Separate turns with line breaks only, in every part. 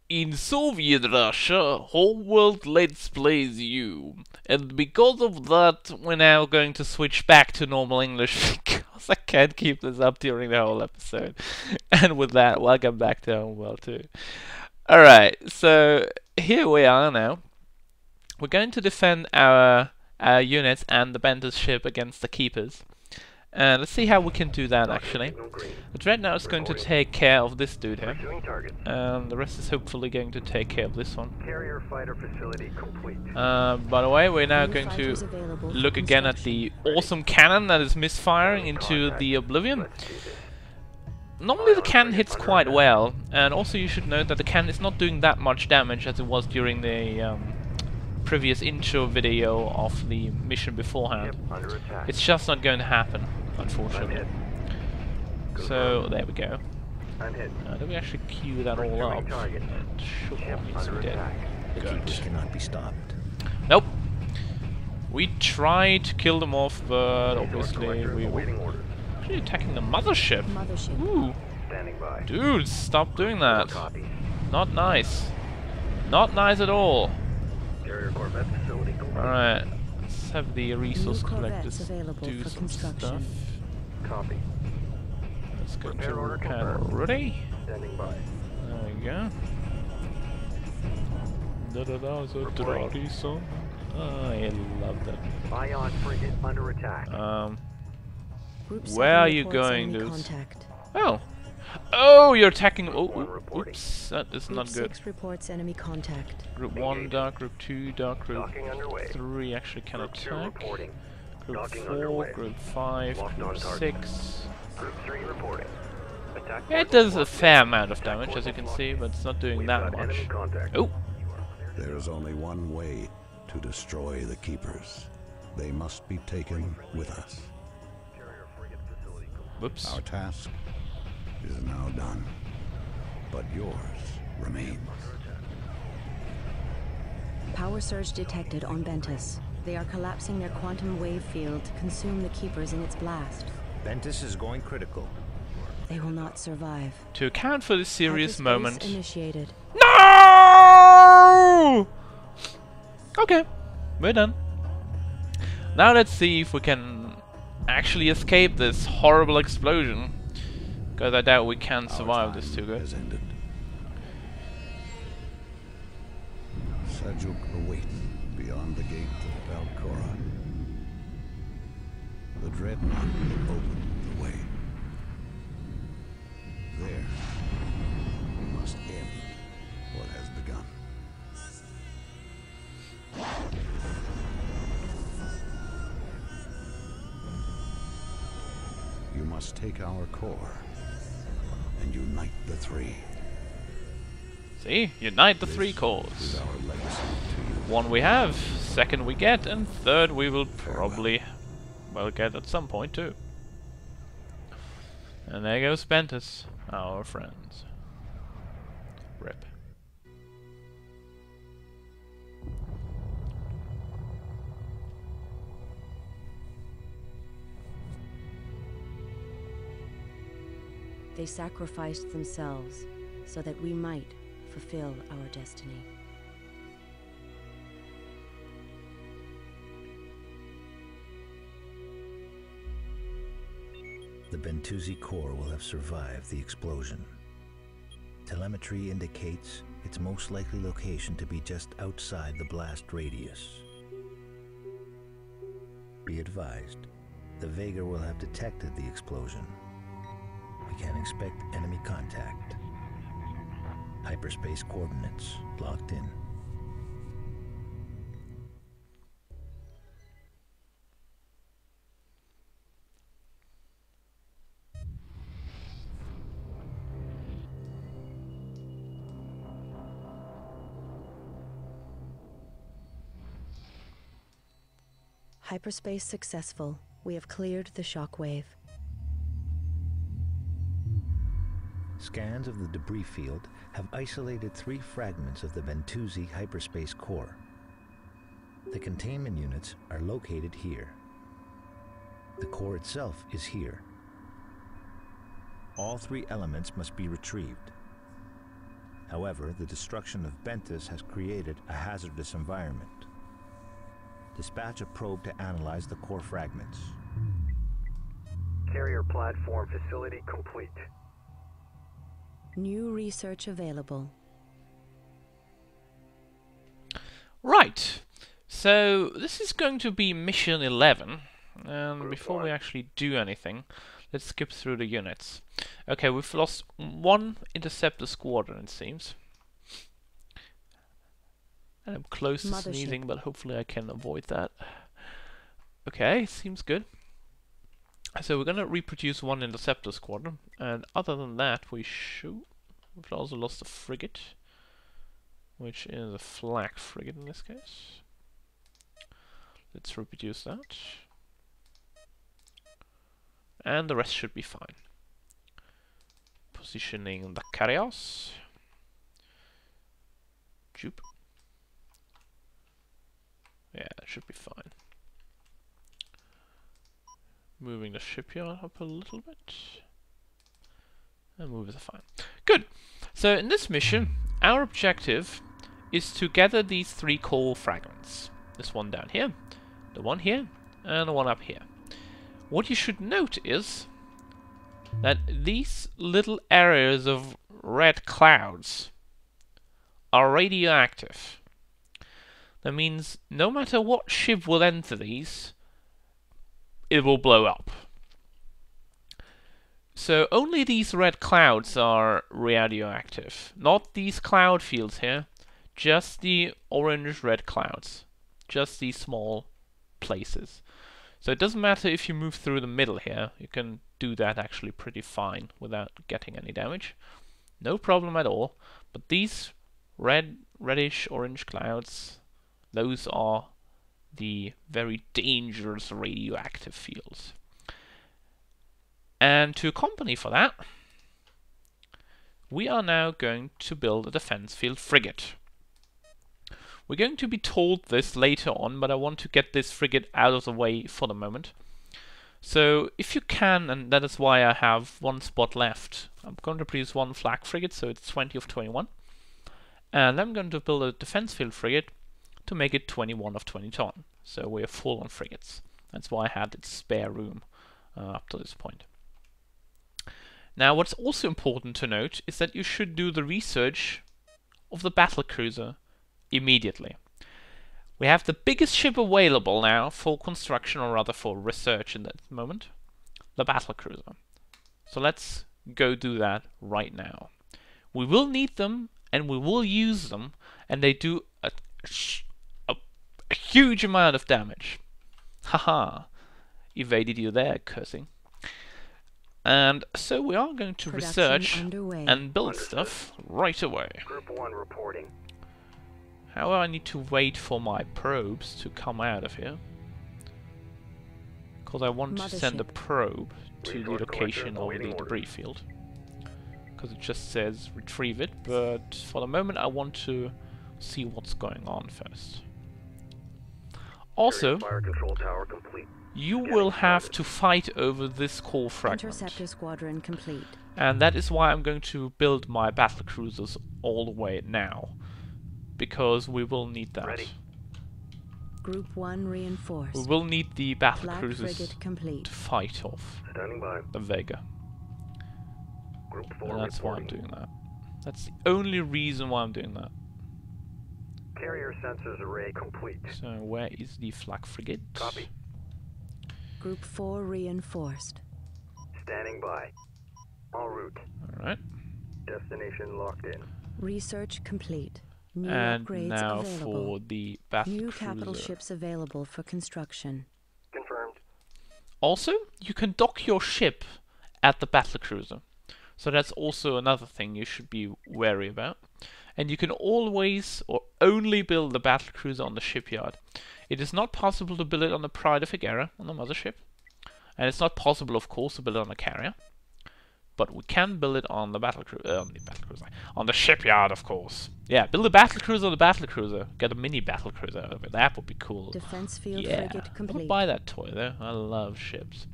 In Soviet Russia, Homeworld Let's Plays you. And because of that, we're now going to switch back to normal English because I can't keep this up during the whole episode. And with that, welcome back to Homeworld 2. Alright, so here we are now. We're going to defend our units and the Bentusi ship against the keepers. And let's see how we can do that actually. The Dreadnought is going to take care of this dude here. And the rest is hopefully going to take care of this one.
Carrier fighter facility complete.
By the way, we're now going to look again at the awesome cannon that is misfiring into the oblivion. Normally the cannon hits quite well, and also you should note that the cannon is not doing that much damage as it was during the previous intro video of the mission beforehand. It's just not going to happen, unfortunately. So there we go. Did we actually queue that all up? Sure, yes we did.
Good. Cannot be stopped.
Nope. We tried to kill them off, but obviously we were actually attacking the mothership. Ooh. Dude, stop doing that. Not nice. Not nice at all. Alright, let's have the resource collectors do some stuff.
Copy.
Let's go to repair already. There we go. I love that.
Ion frigate under attack.
Where are you going, dudes? Oh. Oh, you're attacking. Oh, oops, that is not good.
Group 6 reports enemy contact.
Group 1 dark, Group 2 dark, Group 3 actually can attack. Group 4, Group 5, Group 6.
Group 3 reporting.
Yeah, it does a fair amount of damage, as you can see, but it's not doing that much. Oh!
There is only one way to destroy the Keepers. They must be taken with us.
Whoops.
Our task is now done, but yours remains.
Power surge detected on Bentusi. They are collapsing their quantum wave field to consume the Keepers in its blast.
Bentusi is going critical.
They will not survive.
To account for this serious moment.
Initiated.
No! Okay, we're done. Now let's see if we can actually escape this horrible explosion. Because I doubt we can survive this too good.
Seljuk awaits beyond the gate of Valkora. The Dreadnought will open the way. There, we must end what has begun. You must take our core and unite the three.
See? Unite the three cores.
With our legacy to you.
One we have, second we get, and third we will probably, well, get at some point too. And there goes Bentusi, our friends. Rip.
They sacrificed themselves so that we might fulfill our destiny.
The Bentusi core will have survived the explosion. Telemetry indicates its most likely location to be just outside the blast radius. Be advised, the Vega will have detected the explosion. We can expect enemy contact. Hyperspace coordinates locked in.
Hyperspace successful. We have cleared the shockwave.
Scans of the debris field have isolated 3 fragments of the Bentusi hyperspace core. The containment units are located here. The core itself is here. All 3 elements must be retrieved. However, the destruction of Bentus has created a hazardous environment. Dispatch a probe to analyze the core fragments.
Carrier platform facility complete.
New research available.
Right. So this is going to be mission 11. And
Group
before we
one.
actually do anything, let's skip through the units. Okay, we've lost one interceptor squadron, it seems. And I'm close to
Mothership.
sneezing, but hopefully I can avoid that. Okay, seems good. So we're gonna reproduce one interceptor squadron, and other than that, we've also lost a frigate, which is a flak frigate in this case. Let's reproduce that. And the rest should be fine. Positioning the carriers. Jupe. Yeah, it should be fine. Moving the shipyard up a little bit. And movers are fine. Good! So in this mission, our objective is to gather these 3 core fragments. This one down here, the one here, and the one up here. What you should note is that these little areas of red clouds are radioactive. That means no matter what ship will enter these, it will blow up. So only these red clouds are radioactive, not these cloud fields here, just the orange-red clouds, just these small places. So it doesn't matter if you move through the middle here, you can do that actually pretty fine without getting any damage. No problem at all, but these reddish orange clouds, those are the very dangerous radioactive fields. And to accompany for that, we are now going to build a defense field frigate. We're going to be told this later on, but I want to get this frigate out of the way for the moment. So if you can, and that is why I have 1 spot left, I'm going to produce 1 flak frigate, so it's 20 of 21. And I'm going to build a defense field frigate to make it 21 of 20 ton. So we are full on frigates. That's why I had its spare room up to this point. Now what's also important to note is that you should do the research of the battlecruiser immediately. We have the biggest ship available now for construction, or rather for research in that moment, the battlecruiser. So let's go do that right now. We will need them and we will use them, and they do a huge amount of damage. Haha, evaded you there, cursing. And so we are going to
Production
research
underway.
and build stuff right away.
Group 1 reporting.
However, I need to wait for my probes to come out of here, because I want to send a
Mothership.
probe to the
Resource
location
collector
of the
awaiting
debris field, because it just says retrieve it, but for the moment I want to see what's going on first. Also,
Fire control tower complete.
you will have to fight over this core fragment,
Interceptor squadron complete.
and that is why I'm going to build my battlecruisers all the way now, because we will need that.
Ready.
Group 1 reinforced.
We will need the
Black
battlecruisers
frigate complete.
to fight off
Standing by.
the Vega.
Group 4
And that's why I'm
reporting.
doing that. That's the only reason why I'm doing that.
Carrier sensors array complete.
So where is the flak frigate?
Copy.
Group 4 reinforced.
Standing by. En route.
Alright.
Destination locked in.
Research complete. New
And
upgrades
now
available.
for the
New capital
battlecruiser.
ships available for construction.
Confirmed.
Also, you can dock your ship at the battlecruiser. So that's also another thing you should be wary about. And you can always or only build the battlecruiser on the shipyard. It is not possible to build it on the Pride of Hegera, on the mothership. And it's not possible, of course, to build it on a carrier. But we can build it on the battlecruiser, on the shipyard, of course. Yeah, build a battlecruiser on the battlecruiser. Get a mini battlecruiser out of it. That would be cool.
Defense field
Yeah,
frigate
I would
complete.
buy that toy though. I love ships.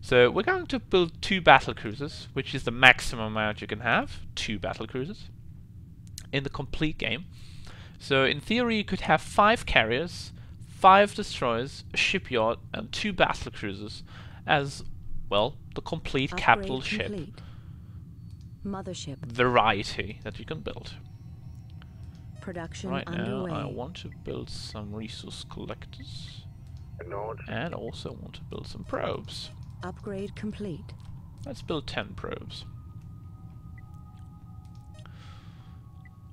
So we're going to build 2 battlecruisers, which is the maximum amount you can have. 2 battlecruisers. in the complete game. So in theory you could have 5 carriers, 5 destroyers, a shipyard, and 2 battlecruisers as, well, the complete
Upgrade
capital ship
complete. Mothership.
variety that you can build.
Production
Right now
underway.
I want to build some resource collectors
Acknowledged.
and also want to build some probes.
Upgrade complete.
Let's build 10 probes.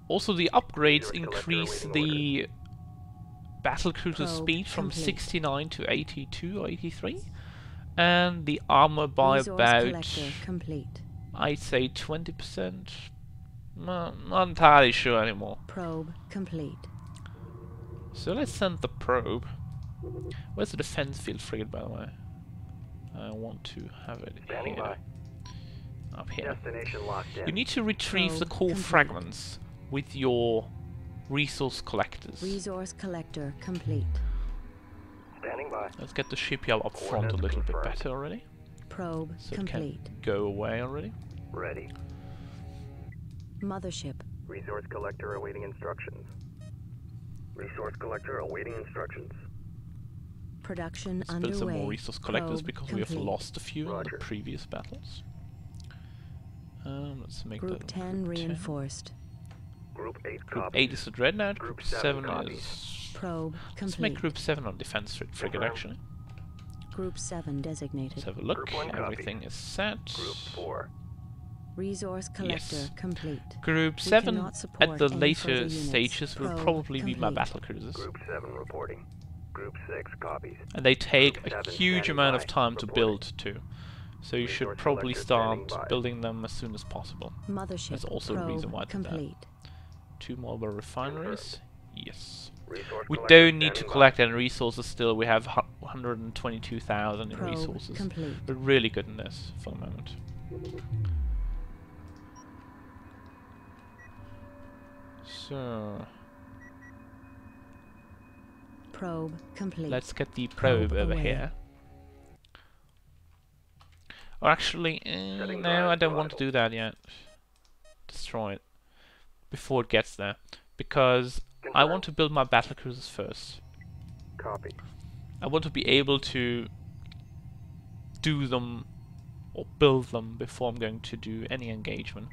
Also the upgrades increase the battlecruiser
Probe
speed from
complete.
69 to 82 or 83, and the armor by
Resource
about,
collector complete.
I'd say 20%. Not entirely sure anymore.
Probe complete.
So let's send the probe. Where's the defense field frigate, by the way? I want to have it
Standing
here.
by.
Up here.
Destination locked in.
You need to retrieve the
Probe
core
complete.
fragments with your resource collectors.
Resource collector complete.
Standing by.
Let's get the shipyard up front a
Coordinates
little bit
confirmed.
better already.
Probe
So it
complete.
can go away already.
Ready.
Mothership.
Resource collector awaiting instructions. Resource collector awaiting instructions.
Production
Let's
underway.
build some more resource collectors
Probe
because we have
complete.
lost a few in
Roger.
the previous battles. Let's make
Group
that
10
group 10.
reinforced.
Group 8
Group
copies.
8 is the Dreadnought,
Group
Group
7
7
copies.
is...
Probe
Let's
complete.
make Group 7 on defense frigate
Confirmed.
actually.
Group 7 designated.
Let's have a look,
Group 1 copy.
everything is set.
Group 4.
Resource collector
Yes.
complete.
Group
We
7
cannot
at
support
the
any
later
further units.
stages will
Probe
probably be my
complete.
battlecruisers.
Group 7 reporting. Group 6 copies.
And they take
Group
a
7
huge
standing
amount of
by.
time to
Reporting.
build too. So you should
Resource
probably
collector
start
standing by.
building them as soon as possible.
Mothership.
There's also a
probe
reason why I did that.
complete.
2 mobile refineries. Yes.
Resource
We
collector
don't need to
standing by.
collect any resources still. We have 122,000 in
Probe
resources.
complete.
We're really good in this for the moment. So
Probe complete.
let's get the probe over
away.
here. Or actually,
Setting
no, I
drive
don't want to
throttle.
do that yet. Destroy it before it gets there, because I want to build my battlecruisers first.
Copy.
I want to be able to do them or build them before I'm going to do any engagement.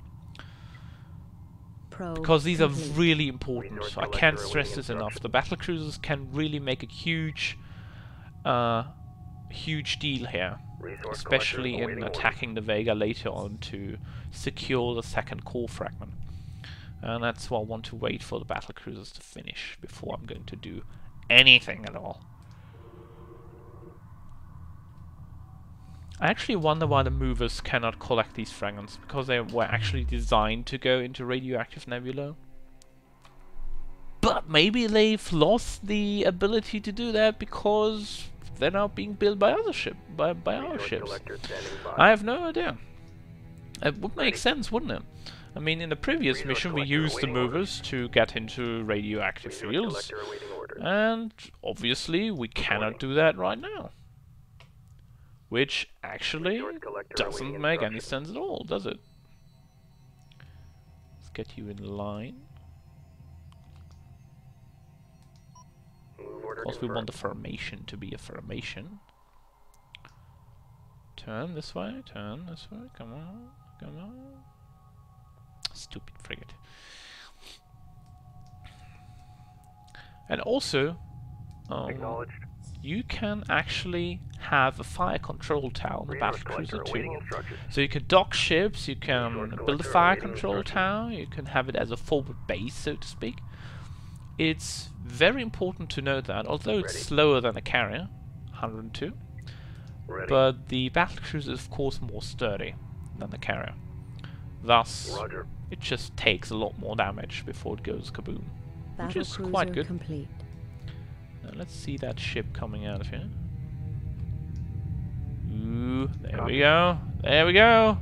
Probe
Because these
complete.
are really important.
Resource
I can't
collector
stress
awaiting
this enough. The battlecruisers can really make a huge huge deal here.
Resource
Especially
collector
in
awaiting
attacking the Vega later on to secure the second core fragment. And that's why I want to wait for the battlecruisers to finish before I'm going to do anything at all. I actually wonder why the movers cannot collect these fragments, because they were actually designed to go into radioactive nebula. But maybe they've lost the ability to do that because they're now being built by other by our
Resource
ships.
collector standing by.
I have no idea. It would make sense, wouldn't it? I mean, in the previous
Resource
mission we
collector
used the
awaiting orders.
movers to get into radioactive
Resource
fields,
collector awaiting orders.
and obviously we cannot do that right now. Which actually
Resource collector
doesn't
awaiting
make any
instructions.
sense at all, does it? Let's get you in line.
Move order
Of course we want the
confirmed.
formation to be a formation. Turn this way, come on, come on. Stupid frigate. And also,
Acknowledged.
you can actually have a fire control tower on the
Resource collector
battlecruiser
awaiting
too.
instructions.
So you can dock ships, you can
Resource
build a
collector
fire
awaiting
control
instructions.
tower, you can have it as a forward base, so to speak. It's very important to note that, although it's
Ready.
slower than a carrier, 102,
Ready.
but the battlecruiser is of course more sturdy than the carrier. Thus,
Roger.
it just takes a lot more damage before it goes kaboom. Which is
Battlecruiser
quite good.
complete.
Now let's see that ship coming out of here. Ooh, there we go. There we go.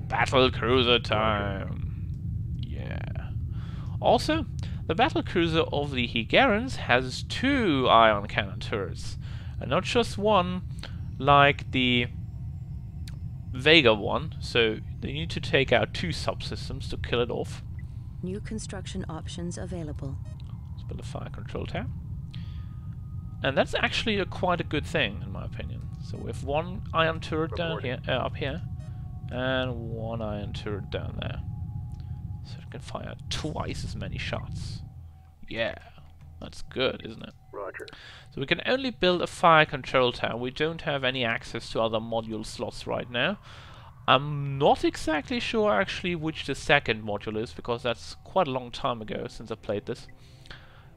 Battlecruiser time. Yeah. Also, the battlecruiser of the Higarans has 2 ion cannon turrets, and not just one, like the Vega one. So they need to take out 2 subsystems to kill it off.
New construction options available.
Let's build a fire control tower. And that's actually quite a good thing, in my opinion. So we have one iron turret down here, up here, and one iron turret down there. So it can fire twice as many shots. Yeah, that's good, isn't it?
Roger.
So we can only build a fire control tower. We don't have any access to other module slots right now. I'm not exactly sure actually which the second module is, because that's quite a long time ago since I played this.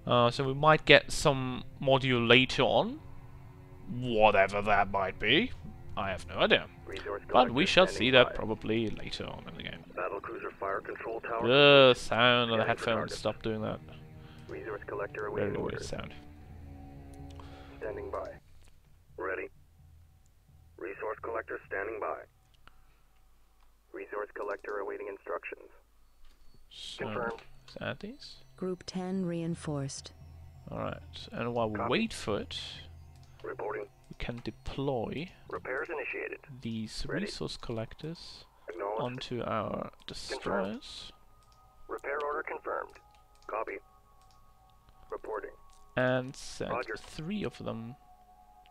So we might get some module later on. Whatever that might be. I have no idea. But we shall see that probably later on in the game.
Battlecruiser fire control tower.
The sound of the headphones, stop doing that.
Resource collector
Very
awaiting
weird
orders.
sound.
Standing by. Ready. Resource collector standing by. Resource collector awaiting instructions.
So,
Confirmed.
is that these?
Group 10 reinforced.
Alright, and while we
Copy.
wait for it,
Reporting.
we can deploy
Repairs initiated.
these
Ready.
resource collectors
Acknowledged.
onto our destroyers
Repair order confirmed. Copy. Reporting.
and send
Roger.
3 of them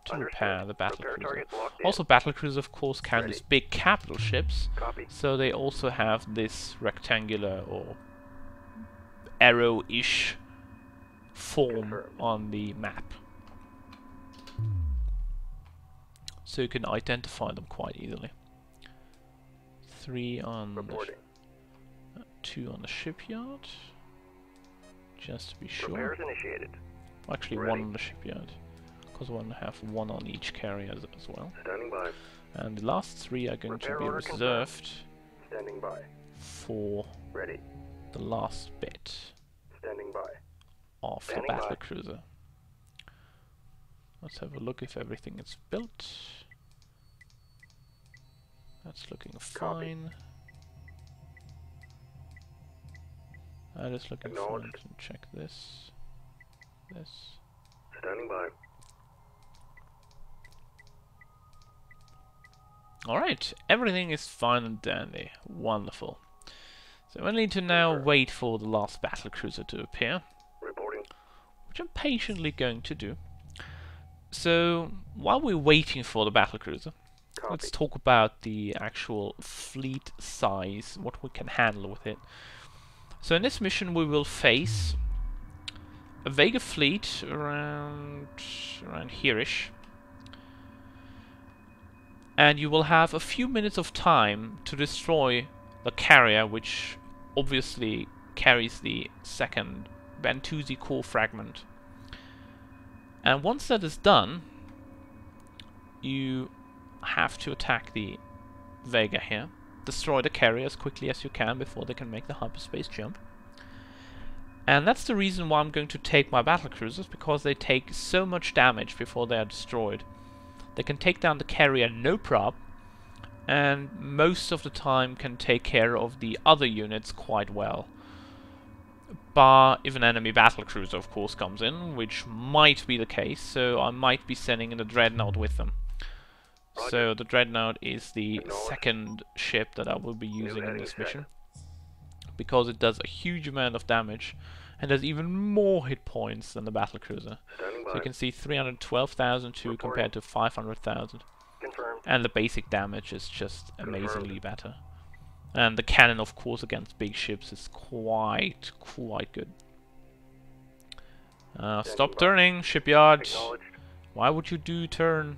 to
Understood.
repair the
Repair
battlecruiser.
target locked in.
Also, battlecruisers, of course, can
Ready.
use big capital ships,
Copy.
so they also have this rectangular or arrow-ish form
Confirmed.
on the map. So you can identify them quite easily. 3 on the
Reporting.
2 on the shipyard, just to be sure.
Repairs initiated.
Actually,
Ready.
1 on the shipyard, because we'll have 1 on each carrier as well.
Standing by.
And the last 3 are going
Repair
to be
order confirmed.
reserved
Standing by.
for
Ready.
the last bit
Standing by.
of the
Standing by.
battlecruiser. Let's have a look if everything is built. That's looking
Copy.
fine. That is looking fine.
Acknowledged.
Check this. This.
Standing by.
Alright, everything is fine and dandy. Wonderful. So we need to now wait for the last battlecruiser to appear,
Reporting.
which I'm patiently going to do. So, while we're waiting for the battlecruiser,
Copy.
let's talk about the actual fleet size, what we can handle with it. So in this mission we will face a Vega fleet around here-ish. And you will have a few minutes of time to destroy the carrier, which obviously carries the second Bentusi core fragment. And once that is done, you have to attack the Vega here. Destroy the carrier as quickly as you can before they can make the hyperspace jump. And that's the reason why I'm going to take my battlecruisers, because they take so much damage before they are destroyed. They can take down the carrier no prob, and most of the time can take care of the other units quite well. Bar if an enemy battlecruiser of course comes in, which might be the case, so I might be sending in a dreadnought with them.
Roger.
So the dreadnought is the
Acknowledged.
second ship that I will be using in
heading
this
set.
mission, because it does a huge amount of damage and has even more hit points than the battlecruiser.
Standing by.
So you can see 312,002 compared to 500,000.
Confirmed.
And the basic damage is just amazingly better. And the cannon, of course, against big ships is quite good. Stop
by.
turning, shipyard.
Acknowledged.
Why would you do turn?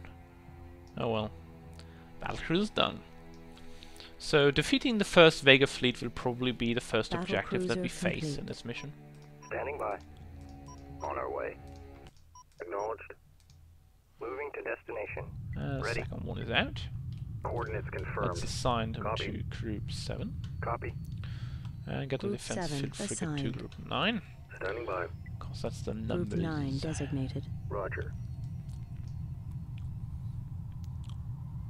Oh well. Battlecruiser's done. So defeating the first Vega fleet will probably be the first objective that we
Battlecruiser
face
complete.
in this mission.
Standing by. On our way. Acknowledged. Moving to destination. Ready.
Second one is out.
Coordinates
Let's
confirmed.
assign them
Copy.
to Group 7.
Copy.
And get a
Group
defense
7
field frigate to
assigned.
Group 9.
Standing by.
Because that's the
Group
numbers.
9 designated.
Roger.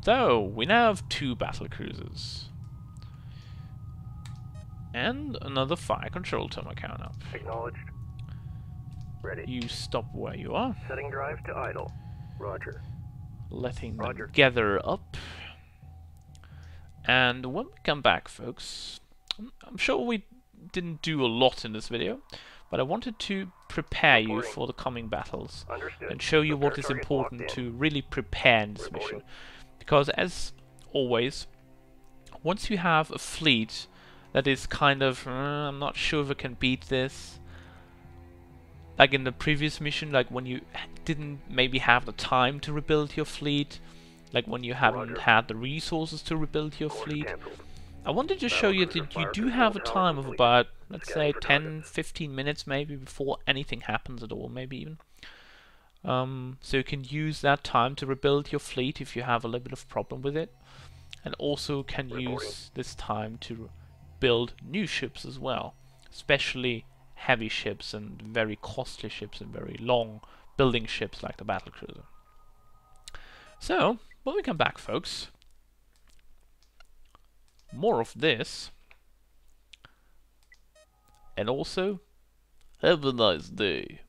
So, we now have 2 battlecruisers. And another fire control tower count up.
Acknowledged. Ready.
You stop where you are,
Setting drive to idle. Roger.
letting
Roger.
them gather up. And when we come back, folks, I'm sure we didn't do a lot in this video, but I wanted to prepare you for the coming battles
Understood.
and show you what
Repair
is
target
important
locked in.
to really prepare in this mission. Because as always, once you have a fleet that is kind of, I'm not sure if I can beat this, like in the previous mission, like when you didn't maybe have the time to rebuild your fleet, like when you haven't had the resources to rebuild your
Course
fleet,
canceled.
I wanted to show you that you do have a time of about, let's say, 10-15 minutes maybe before anything happens at all, maybe even. So you can use that time to rebuild your fleet if you have a little bit of problem with it, and also can use this time to build new ships as well, especially heavy ships and very costly ships and very long building ships like the battlecruiser. So when we come back, folks, more of this, and also have a nice day.